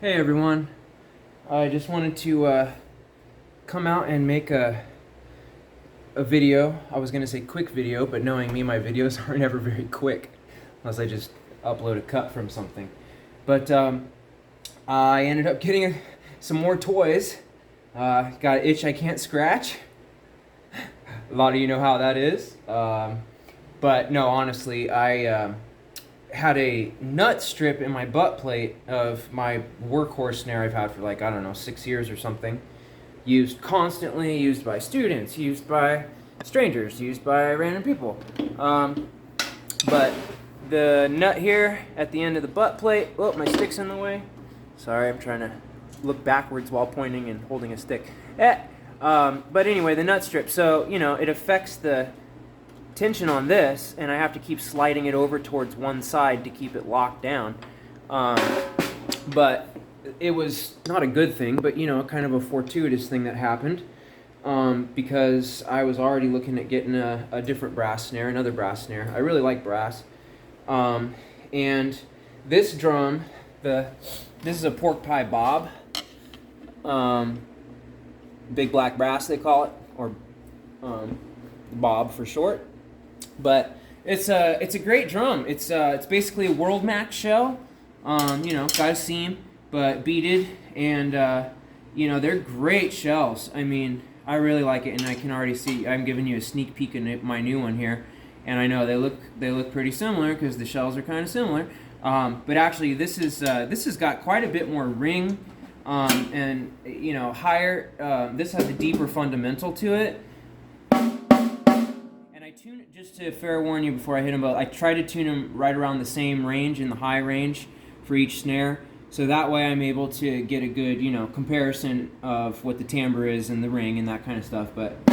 Hey everyone, I just wanted to come out and make a video. I was gonna say quick video, but knowing me, my videos aren't ever very quick unless I just upload a cut from something. But I ended up getting some more toys. Got an itch I can't scratch. A lot of you know how that is. But no, honestly, I had a nut strip in my butt plate of my workhorse snare I've had for like, I don't know, 6 years or something. Used constantly, used by students, used by strangers, used by random people. But the nut here at the end of the butt plate, oh, my stick's in the way. Sorry, I'm trying to look backwards while pointing and holding a stick. But anyway, the nut strip, so, you know, it affects the tension on this, and I have to keep sliding it over towards one side to keep it locked down. But it was not a good thing, but you know, kind of a fortuitous thing that happened, because I was already looking at getting a different brass snare, another brass snare. I really like brass. And this drum, this is a pork pie bob, big black brass they call it, or bob for short. But it's a great drum. It's basically a World Max shell. You know, got a seam, but beaded, and you know, they're great shells. I mean, I really like it, and I can already see. I'm giving you a sneak peek in my new one here, and I know they look pretty similar because the shells are kind of similar. But actually, this has got quite a bit more ring, and you know, higher. This has a deeper fundamental to it. Tune it, just to fair warn you before I hit them both, I try to tune them right around the same range, in the high range for each snare, so that way I'm able to get a good, you know, comparison of what the timbre is and the ring and that kind of stuff. But I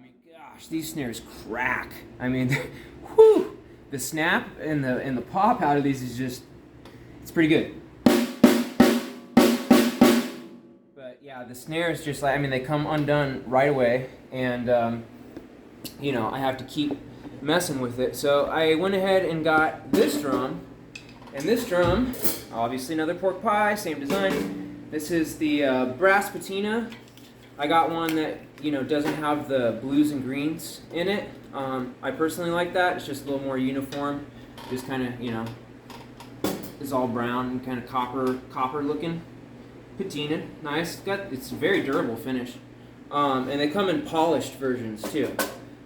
mean, gosh, these snares crack. I mean, whew, the snap and the pop out of these is just, it's pretty good. Yeah, the snare is just like, I mean, they come undone right away, and you know, I have to keep messing with it. So I went ahead and got this drum, and this drum, obviously another pork pie, same design. This is the brass Patina. I got one that, you know, doesn't have the blues and greens in it. I personally like that. It's just a little more uniform. Just kind of, you know, it's all brown and kind of copper looking. Patina, nice. It's a very durable finish, and they come in polished versions too.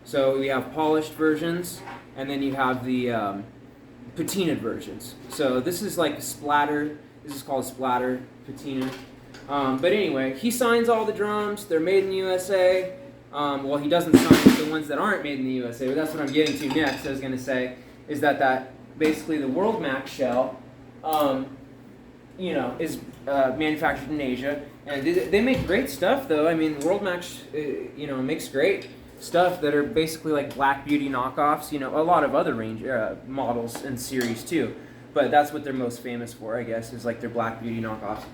So we have polished versions, and then you have the patinaed versions. So this is like Splatter. This is called Splatter Patina. But anyway, he signs all the drums. They're made in the USA. Well, he doesn't sign the ones that aren't made in the USA, but that's what I'm getting to next. I was going to say is that basically the World Max shell, you know, is manufactured in Asia, and they make great stuff though. I mean, World Max, you know, makes great stuff that are basically like Black Beauty knockoffs. You know, a lot of other range models and series too, but that's what they're most famous for, I guess, is like their Black Beauty knockoffs.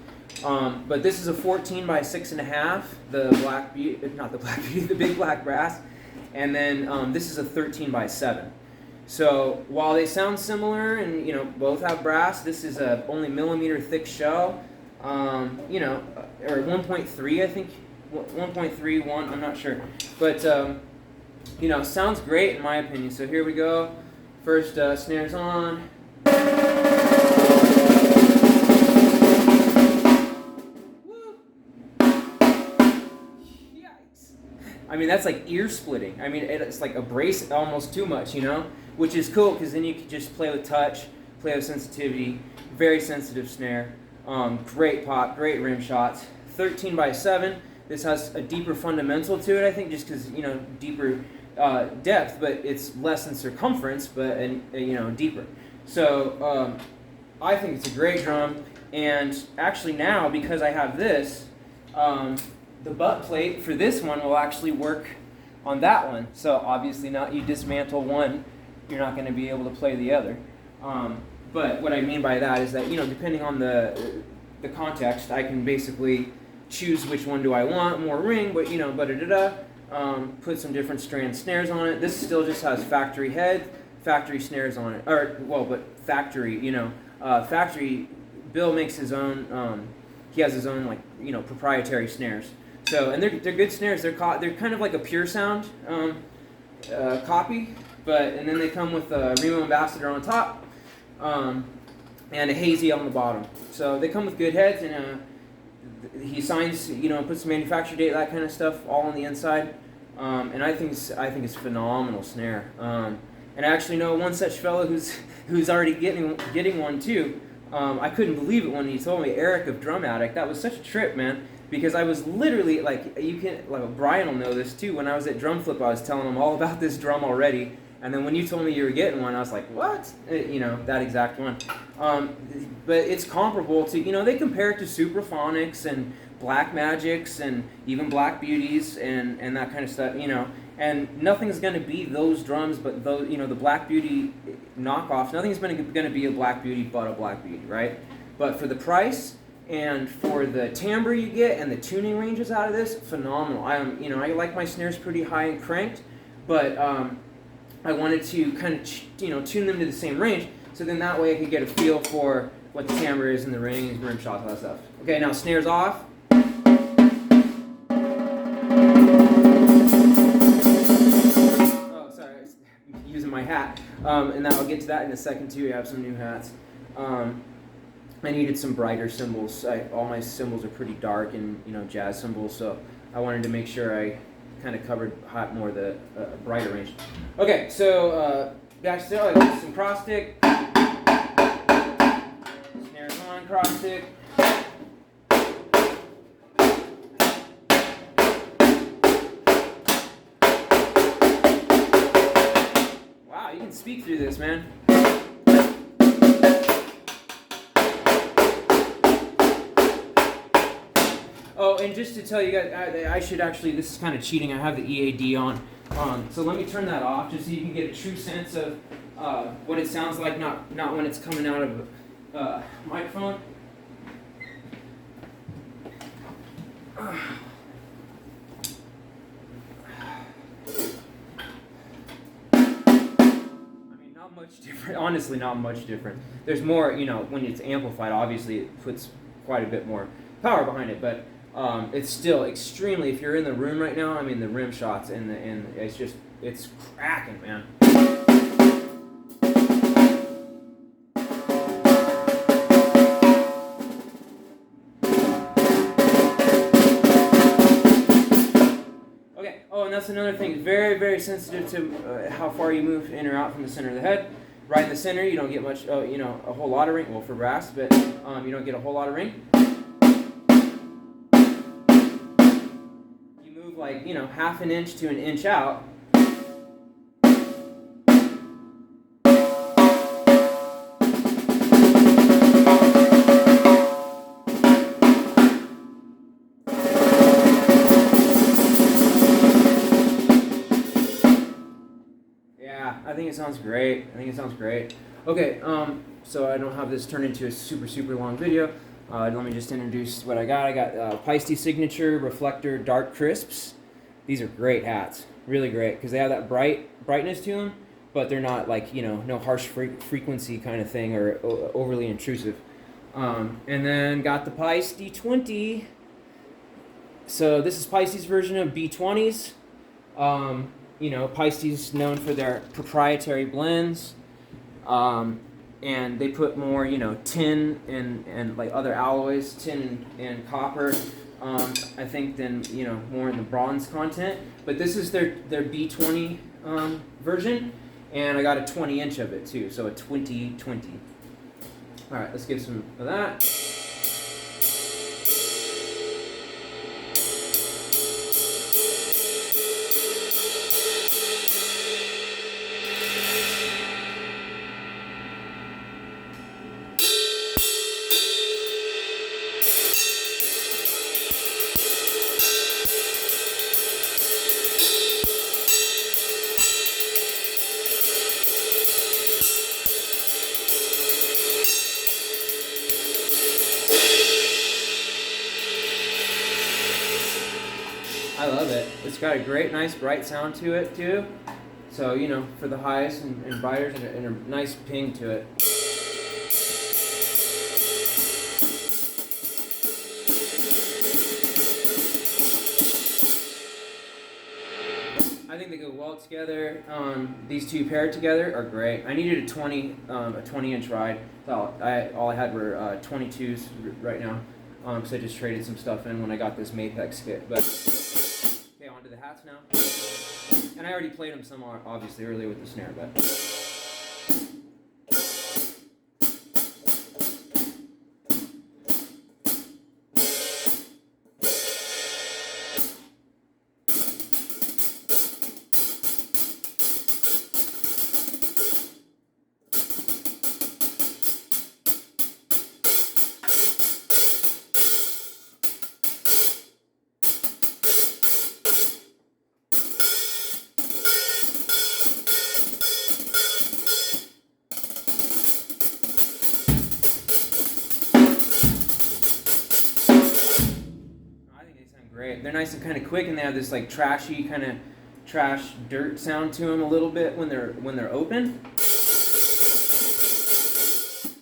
But this is a 14 by 6.5, the Black Beauty, not the Black Beauty, the big black brass, and then this is a 13 by 7. So while they sound similar and, you know, both have brass, this is a only millimeter thick shell, you know, or 1.3, I think, 1.31, I'm not sure. But, you know, sounds great in my opinion. So here we go. First snares on. I mean, that's like ear splitting. I mean, it's like abrasive, almost too much, you know? Which is cool, because then you can just play with touch, play with sensitivity. Very sensitive snare. Great pop, great rim shots. 13 by 7. This has a deeper fundamental to it, I think, just because, you know, deeper depth, but it's less in circumference, but, you know, deeper. So, I think it's a great drum. And actually now, because I have this, the butt plate for this one will actually work on that one. So obviously not, you dismantle one, you're not going to be able to play the other. But what I mean by that is that, you know, depending on the context, I can basically choose which one do I want, more ring, but, you know, put some different strand snares on it. This still just has factory head, factory snares on it, or well, but factory, factory. Bill makes his own. He has his own proprietary snares. So and they're good snares. They're kind of like a Pure Sound copy, and then they come with a Remo Ambassador on top, and a Hazy on the bottom. So they come with good heads, and he signs, puts the manufacturer date, that kind of stuff, all on the inside. And I think it's phenomenal snare. And I actually know one such fellow who's already getting one too. I couldn't believe it when he told me, Eric of Drum Addict. That was such a trip, man. Because I was literally Brian will know this too. When I was at Drum Flip, I was telling him all about this drum already. And then when you told me you were getting one, I was like, what? That exact one. But it's comparable to, they compare it to Supraphonics and Black Magics and even Black Beauties and that kind of stuff, And nothing's going to be those drums, but those, the Black Beauty knockoffs, nothing's going to be a Black Beauty but a Black Beauty, right? But for the price and for the timbre you get and the tuning ranges out of this, phenomenal. I like my snares pretty high and cranked, but I wanted to kind of, tune them to the same range, so then that way I could get a feel for what the timbre is and the ring and rim shots, all that stuff. Okay, now snares off. Oh, sorry, I'm using my hat. And I'll get to that in a second too. I have some new hats. I needed some brighter cymbals. All my cymbals are pretty dark and jazz cymbals, so I wanted to make sure I kind of covered more of the brighter range. Okay, so back still, I got some cross stick, snares on, cross stick. Wow, you can speak through this, man. Oh, and just to tell you guys, I should actually, this is kind of cheating, I have the EAD on. So let me turn that off just so you can get a true sense of what it sounds like, not when it's coming out of a microphone. I mean, not much different, honestly not much different. There's more, when it's amplified, obviously it puts quite a bit more power behind it, but it's still extremely, if you're in the room right now, I mean the rim shots and it's cracking, man. Okay, oh, and that's another thing, very, very sensitive to how far you move in or out from the center of the head. Right in the center, you don't get much, a whole lot of ring, well for brass, but you don't get a whole lot of ring. Like, half an inch to an inch out. Yeah, I think it sounds great. Okay, so I don't have this turn into a super, super long video. Let me just introduce what I got. I got Paiste Signature Reflector Dark Crisps. These are great hats, really great, because they have that brightness to them, but they're not like, no harsh frequency kind of thing or overly intrusive. And then got the Paiste 20. So this is Paiste's version of B20s. Paiste's known for their proprietary blends. And they put more, tin and like other alloys, tin and copper, I think, than, more in the bronze content. But this is their B20 version, and I got a 20-inch of it too, so a 20-20. All right, let's give some of that. I love it. It's got a great, nice, bright sound to it, too. So, you know, for the highs and briders, and a nice ping to it. I think they go well together. These two paired together are great. I needed a 20-inch ride. So all I had were 22s right now. So I just traded some stuff in when I got this Mapex kit. But okay, on to the hats now. And I already played them some obviously earlier with the snare, but. Great. They're nice and kind of quick, and they have this like trashy kind of trash dirt sound to them a little bit when they're open.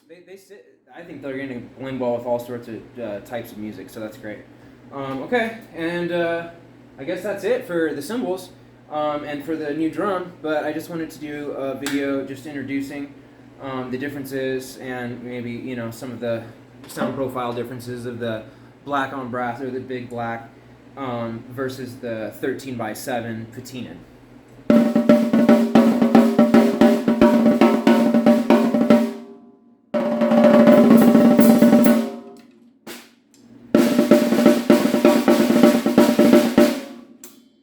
They sit. I think they're going to blend well with all sorts of types of music, so that's great. Okay, and I guess that's it for the cymbals and for the new drum. But I just wanted to do a video just introducing the differences and maybe some of the sound profile differences of the black on brass, or the big black, versus the 13x7 Patina.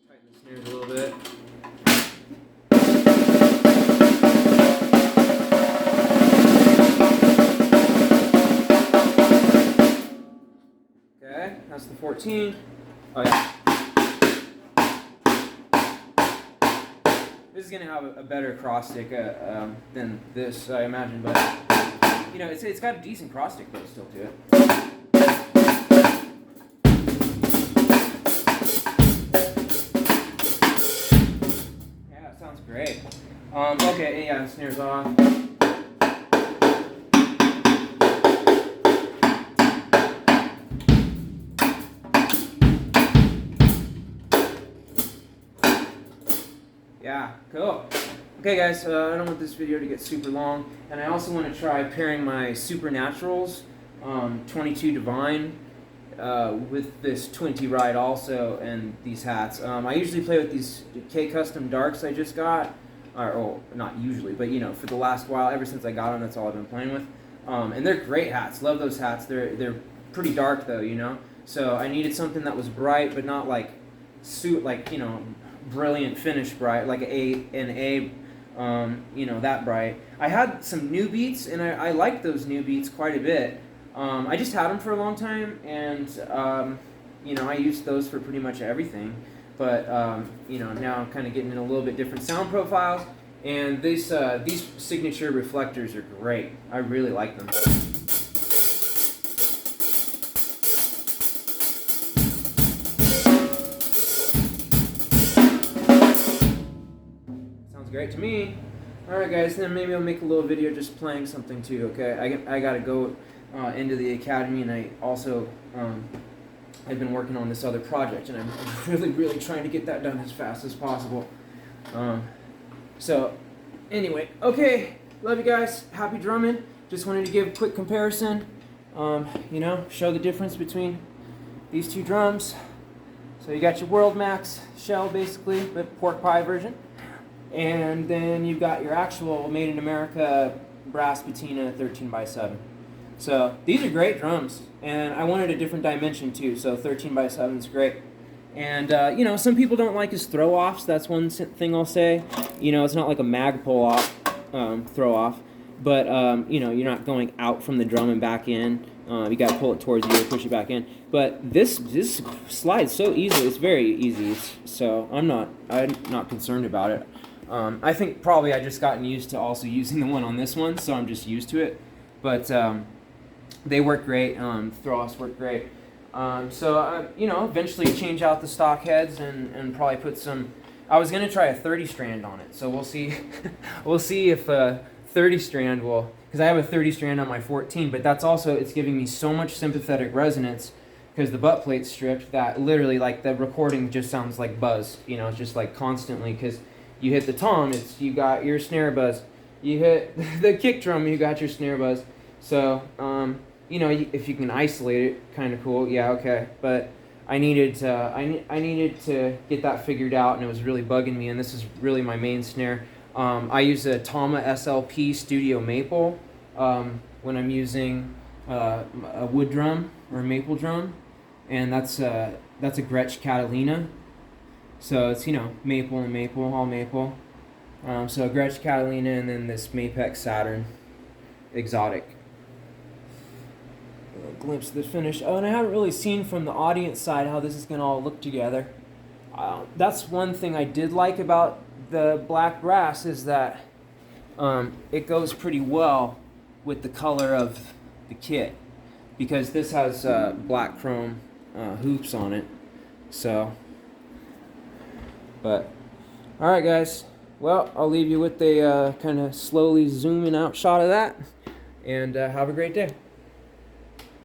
Tighten the snares a little bit. Okay, that's the 14. Oh yeah. This is gonna have a better cross stick than this, I imagine, but it's got a decent cross stick though still to it. Yeah, it sounds great. Okay, yeah, the snare's off. Yeah, cool. Okay guys, I don't want this video to get super long, and I also want to try pairing my Supernaturals 22 Divine with this 20 ride also, and these hats. I usually play with these K-Custom Darks I just got, or not usually, but for the last while, ever since I got them, that's all I've been playing with. And they're great hats, love those hats. They're pretty dark though, so I needed something that was bright, but not like brilliant finish bright, like that bright. I had some new beats, and I liked those new beats quite a bit. I just had them for a long time, and I used those for pretty much everything. But now I'm kind of getting in a little bit different sound profiles, and these signature reflectors are great. I really like them. Great to me. Alright guys, then maybe I'll make a little video just playing something too, okay? I gotta go into the academy, and I also I've been working on this other project, and I'm really trying to get that done as fast as possible. So anyway, okay, love you guys, happy drumming. Just wanted to give a quick comparison, show the difference between these two drums. So you got your World Max shell basically, but pork pie version. And then you've got your actual Made in America brass Patina 13x7. So these are great drums, and I wanted a different dimension too, so 13x7 is great. And some people don't like his throw offs. That's one thing I'll say. It's not like a mag pull off throw off, but you're not going out from the drum and back in. You got to pull it towards you or push it back in. But this slides so easily. It's very easy. So I'm not concerned about it. I think probably I just gotten used to also using the one on this one, so I'm just used to it. But they work great. Throw-offs work great. So eventually change out the stock heads and probably put some I was gonna try a 30 strand on it, so we'll see. We'll see if 30 strand will, because I have a 30 strand on my 14, but that's also, it's giving me so much sympathetic resonance because the butt plate's stripped that literally like the recording just sounds like buzz, you know, just like constantly, because you hit the tom, you got your snare buzz. You hit the kick drum, you got your snare buzz. So, you know, if you can isolate it, kind of cool. Yeah, okay. But I needed to get that figured out, and it was really bugging me. And this is really my main snare. I use a Tama SLP Studio Maple when I'm using a wood drum or a maple drum, and that's a Gretsch Catalina. So it's, you know, maple and maple, all maple. So Gretsch Catalina, and then this Mapex Saturn exotic. A glimpse of the finish. Oh, and I haven't really seen from the audience side how this is going to all look together. That's one thing I did like about the black brass, is that it goes pretty well with the color of the kit, because this has black chrome hoops on it. So, but all right, guys. Well, I'll leave you with a kind of slowly zooming out shot of that, and have a great day.